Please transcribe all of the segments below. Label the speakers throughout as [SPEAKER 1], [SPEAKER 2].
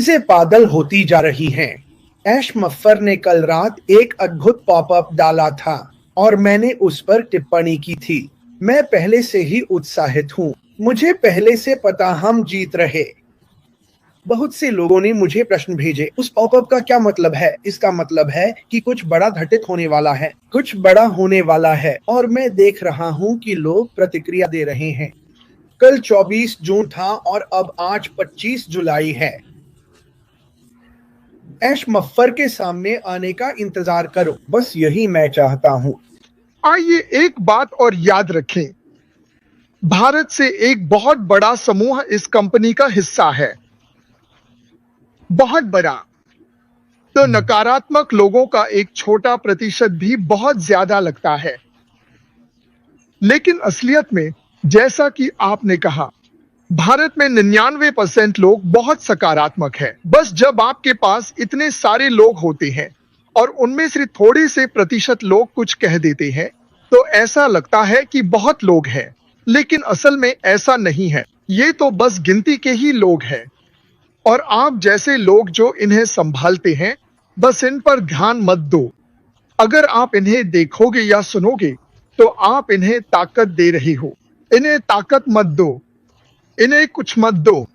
[SPEAKER 1] चीजें पागल होती जा रही हैं। ऐश मफ्फर ने कल रात एक अद्भुत पॉपअप डाला था और मैंने उस पर टिप्पणी की थी। मैं पहले से ही उत्साहित हूँ। मुझे पहले से पता हम जीत रहे। बहुत से लोगों ने मुझे प्रश्न भेजे, उस पॉपअप का क्या मतलब है? इसका मतलब है कि कुछ बड़ा घटित होने वाला है, कुछ बड़ा होने वाला है और मैं देख रहा हूँ कि लोग प्रतिक्रिया दे रहे हैं। कल 24 जून था और अब आज 25 जुलाई है। ऐश मफ्फर के सामने आने का इंतजार करो, बस यही मैं चाहता हूँ।
[SPEAKER 2] आइए एक बात और याद रखें, भारत से एक बहुत बड़ा समूह इस कंपनी का हिस्सा है, बहुत बड़ा। तो नकारात्मक लोगों का एक छोटा प्रतिशत भी बहुत ज्यादा लगता है, लेकिन असलियत में जैसा कि आपने कहा, भारत में 99% लोग बहुत सकारात्मक हैं। बस जब आपके पास इतने सारे लोग होते हैं और उनमें से थोड़े से प्रतिशत लोग कुछ कह देते हैं, तो ऐसा लगता है कि बहुत लोग हैं, लेकिन असल में ऐसा नहीं है। ये तो बस गिनती के ही लोग हैं और आप जैसे लोग जो इन्हें संभालते हैं, बस इन पर ध्यान मत दो। अगर आप इन्हें देखोगे या सुनोगे तो आप इन्हें ताकत दे रहे हो। इन्हें ताकत मत दो, इन्हें कुछ मत दो।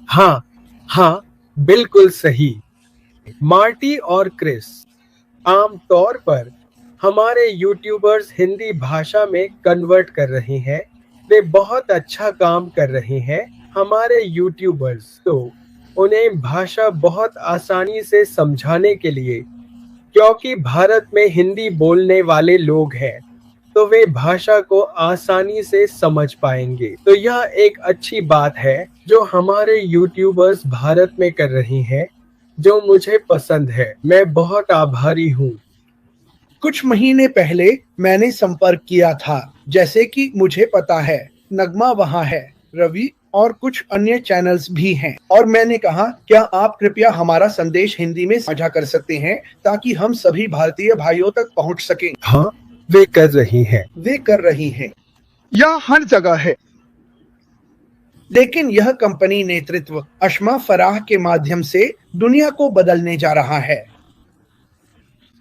[SPEAKER 3] हाँ हाँ, बिल्कुल सही। मार्टी और क्रिस, आम तौर पर हमारे यूट्यूबर्स हिंदी भाषा में कन्वर्ट कर रहे हैं। वे बहुत अच्छा काम कर रहे हैं। हमारे यूट्यूबर्स तो उन्हें भाषा बहुत आसानी से समझाने के लिए, क्योंकि भारत में हिंदी बोलने वाले लोग हैं, तो वे भाषा को आसानी से समझ पाएंगे। तो यह एक अच्छी बात है जो हमारे यूट्यूबर्स भारत में कर रहे हैं, जो मुझे पसंद है। मैं बहुत आभारी हूँ।
[SPEAKER 1] कुछ महीने पहले मैंने संपर्क किया था, जैसे कि मुझे पता है नगमा वहाँ है, रवि और कुछ अन्य चैनल्स भी हैं, और मैंने कहा क्या आप कृपया हमारा संदेश हिंदी में साझा कर सकते हैं ताकि हम सभी भारतीय भाइयों तक पहुंच सकें।
[SPEAKER 3] हाँ, वे कर रही हैं।
[SPEAKER 2] यह हर जगह है।
[SPEAKER 1] लेकिन यह कंपनी नेतृत्व अशमा फराह के माध्यम से दुनिया को बदलने जा रहा है।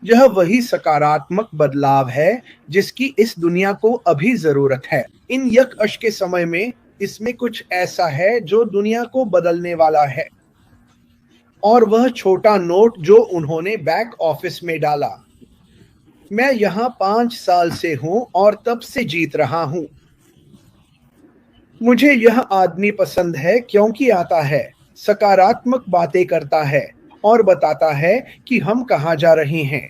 [SPEAKER 1] यह वही सकारात्मक बदलाव है जिसकी इस दुनिया को अभी जरूरत है। इन यकअश के समय में इसमें कुछ ऐसा है जो दुनिया को बदलने वाला है, और वह छोटा नोट जो उन्होंने बैक ऑफिस में डाला। मैं यहाँ 5 साल से हूँ और तब से जीत रहा हूँ। मुझे यह आदमी पसंद है क्योंकि आता है, सकारात्मक बातें करता है और बताता है कि हम कहाँ जा रहे हैं,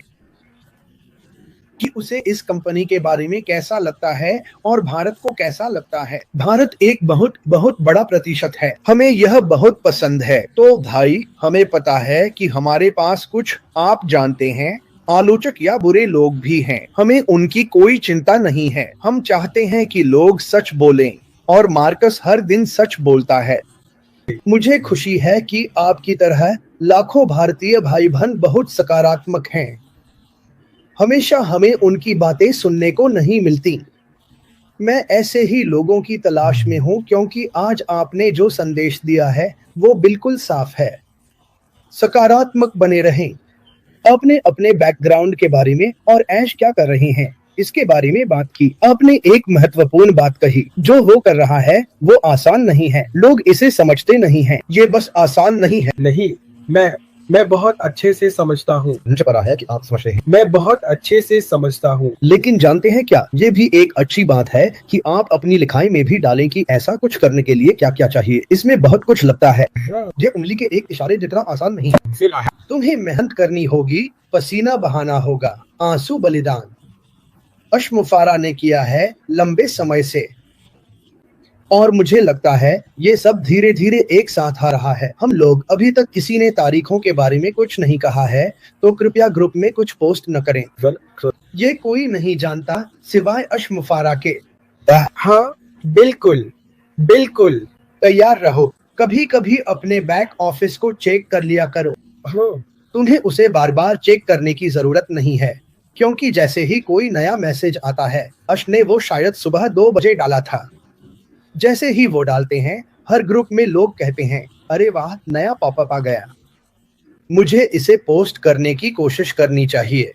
[SPEAKER 1] कि उसे इस कंपनी के बारे में कैसा लगता है और भारत को कैसा लगता है। भारत एक बहुत बहुत बड़ा प्रतिशत है, हमें यह बहुत पसंद है। तो भाई, हमें पता है कि हमारे पास कुछ आप जानते हैं आलोचक या बुरे लोग भी हैं। हमें उनकी कोई चिंता नहीं है। हम चाहते हैं कि लोग सच बोलें, और मार्कस हर दिन सच बोलता है। मुझे खुशी है कि आपकी तरह लाखों भारतीय भाई बहन बहुत सकारात्मक हैं। हमेशा हमें उनकी बातें सुनने को नहीं मिलती। मैं ऐसे ही लोगों की तलाश में हूँ, क्योंकि आज आपने जो संदेश दिया है वो बिल्कुल साफ है। सकारात्मक बने रहें। आपने अपने बैकग्राउंड के बारे में और ऐश क्या कर रहे हैं इसके बारे में बात की। आपने एक महत्वपूर्ण बात कही, जो वो कर रहा है वो आसान नहीं है। लोग इसे समझते नहीं हैं। ये बस आसान नहीं है।
[SPEAKER 3] नहीं, मैं बहुत अच्छे से समझता हूँ।
[SPEAKER 1] मुझे पता है कि आप समझ रहे हैं।
[SPEAKER 3] मैं बहुत अच्छे से समझता हूँ।
[SPEAKER 1] लेकिन जानते हैं क्या, ये भी एक अच्छी बात है कि आप अपनी लिखाई में भी डालें कि ऐसा कुछ करने के लिए क्या क्या चाहिए। इसमें बहुत कुछ लगता है। ये उंगली के एक इशारे जितना आसान नहीं है। तुम्हें मेहनत करनी होगी, पसीना बहाना होगा, आंसू बलिदान अशमुफारा ने किया है लंबे समय से, और मुझे लगता है ये सब धीरे धीरे एक साथ आ रहा है। हम लोग अभी तक किसी ने तारीखों के बारे में कुछ नहीं कहा है, तो कृपया ग्रुप में कुछ पोस्ट न करें। ये कोई नहीं जानता सिवाय अशमुफारा के।
[SPEAKER 3] हाँ, बिल्कुल बिल्कुल।
[SPEAKER 1] तैयार रहो। कभी कभी अपने बैक ऑफिस को चेक कर लिया करो। तुम्हें उसे बार बार चेक करने की जरूरत नहीं है, क्योंकि जैसे ही कोई नया मैसेज आता है, अश ने वो शायद सुबह 2 बजे डाला था, जैसे ही वो डालते हैं हर ग्रुप में लोग कहते हैं अरे वाह, नया पॉपअप आ गया। मुझे इसे पोस्ट करने की कोशिश करनी चाहिए।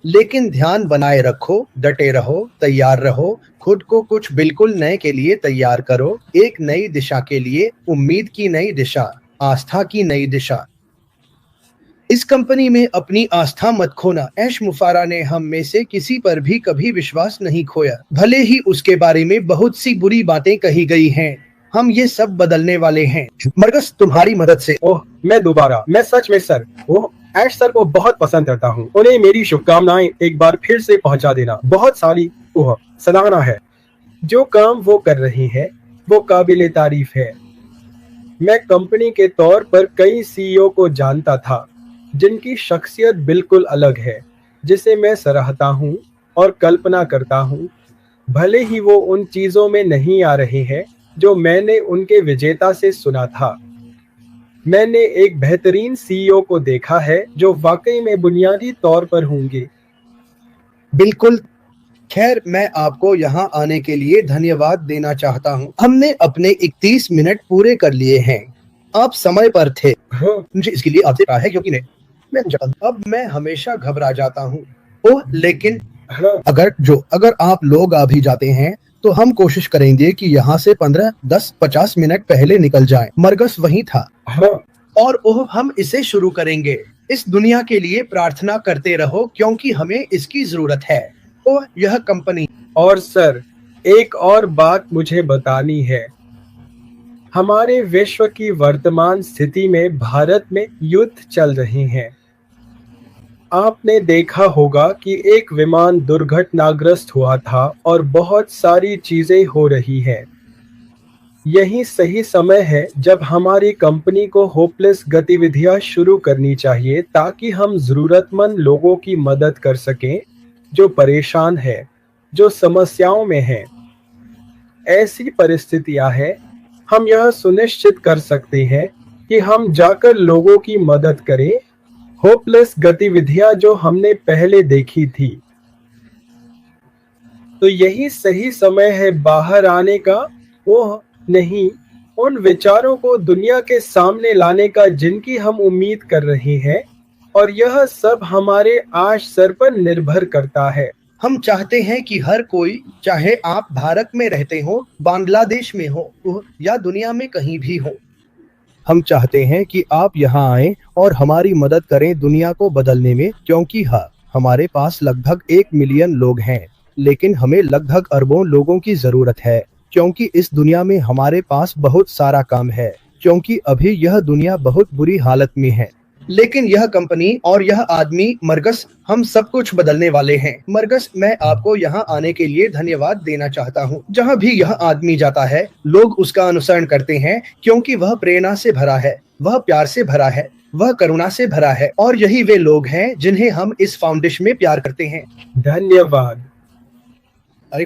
[SPEAKER 1] लेकिन ध्यान बनाए रखो, डटे रहो, तैयार रहो, खुद को कुछ बिल्कुल नए के लिए तैयार करो, एक नई दिशा के लिए, उम्मीद की नई दिशा, आस्था की नई दिशा। इस कंपनी में अपनी आस्था मत खोना। ऐश मुफारा ने हम में से किसी पर भी कभी विश्वास नहीं खोया, भले ही उसके बारे में बहुत सी बुरी बातें कही गई हैं। हम ये सब बदलने वाले हैं मरकस, तुम्हारी मदद से।
[SPEAKER 3] मैं सच में सर ऐश सर को बहुत पसंद करता हूँ। उन्हें मेरी शुभकामनाएं एक बार फिर से पहुंचा देना। बहुत सारी सराहना है। जो काम वो कर रही है वो काबिले तारीफ है। मैं कंपनी के तौर पर कई सीईओ को जानता था जिनकी शख्सियत बिल्कुल अलग है, जिसे मैं सराहता हूँ और कल्पना करता हूँ। भले ही वो उन चीजों में नहीं आ रहे हैं जो मैंने उनके विजेता से सुना था। मैंने एक बेहतरीन सीईओ को देखा है जो वाकई में बुनियादी तौर पर होंगे।
[SPEAKER 1] बिल्कुल। खैर, मैं आपको यहाँ आने के लिए धन्यवाद देना चाहता हूँ। हमने अपने 31 मिनट पूरे कर लिए हैं। आप समय पर थे। मुझे इसके लिए आपसे कहा है क्योंकि अब मैं हमेशा घबरा जाता हूँ। लेकिन अगर आप लोग आ भी जाते हैं तो हम कोशिश करेंगे कि यहाँ से 15, 10, 50 मिनट पहले निकल जाएं। मरकस वहीं था। और हम इसे शुरू करेंगे। इस दुनिया के लिए प्रार्थना करते रहो क्योंकि हमें इसकी जरूरत है। यह कंपनी।
[SPEAKER 3] और सर, एक और बात मुझे बतानी है। हमारे विश्व की वर्तमान स्थिति में भारत में युद्ध चल रहे हैं। आपने देखा होगा कि एक विमान दुर्घटनाग्रस्त हुआ था और बहुत सारी चीजें हो रही हैं। यही सही समय है जब हमारी कंपनी को होपलेस गतिविधियां शुरू करनी चाहिए ताकि हम जरूरतमंद लोगों की मदद कर सकें जो परेशान हैं, जो समस्याओं में हैं। ऐसी परिस्थितियां हैं, हम यह सुनिश्चित कर सकते हैं कि हम जाकर लोगों की मदद करें। होपलेस गतिविधियां जो हमने पहले देखी थी। तो यही सही समय है बाहर आने का, नहीं उन विचारों को दुनिया के सामने लाने का जिनकी हम उम्मीद कर रहे हैं। और यह सब हमारे आश सर पर निर्भर करता है।
[SPEAKER 1] हम चाहते हैं कि हर कोई, चाहे आप भारत में रहते हो, बांग्लादेश में हो या दुनिया में कहीं भी हो, हम चाहते हैं कि आप यहाँ आएं और हमारी मदद करें दुनिया को बदलने में। क्योंकि हमारे पास लगभग 1 मिलियन लोग हैं, लेकिन हमें लगभग अरबों लोगों की जरूरत है। क्योंकि इस दुनिया में हमारे पास बहुत सारा काम है। क्योंकि अभी यह दुनिया बहुत बुरी हालत में है। लेकिन यह कंपनी और यह आदमी मरकस, हम सब कुछ बदलने वाले हैं। मरकस, मैं आपको यहाँ आने के लिए धन्यवाद देना चाहता हूँ। जहाँ भी यह आदमी जाता है लोग उसका अनुसरण करते हैं क्योंकि वह प्रेरणा से भरा है, वह प्यार से भरा है, वह करुणा से भरा है। और यही वे लोग हैं जिन्हें हम इस फाउंडेशन में प्यार करते हैं।
[SPEAKER 3] धन्यवाद।
[SPEAKER 1] अरे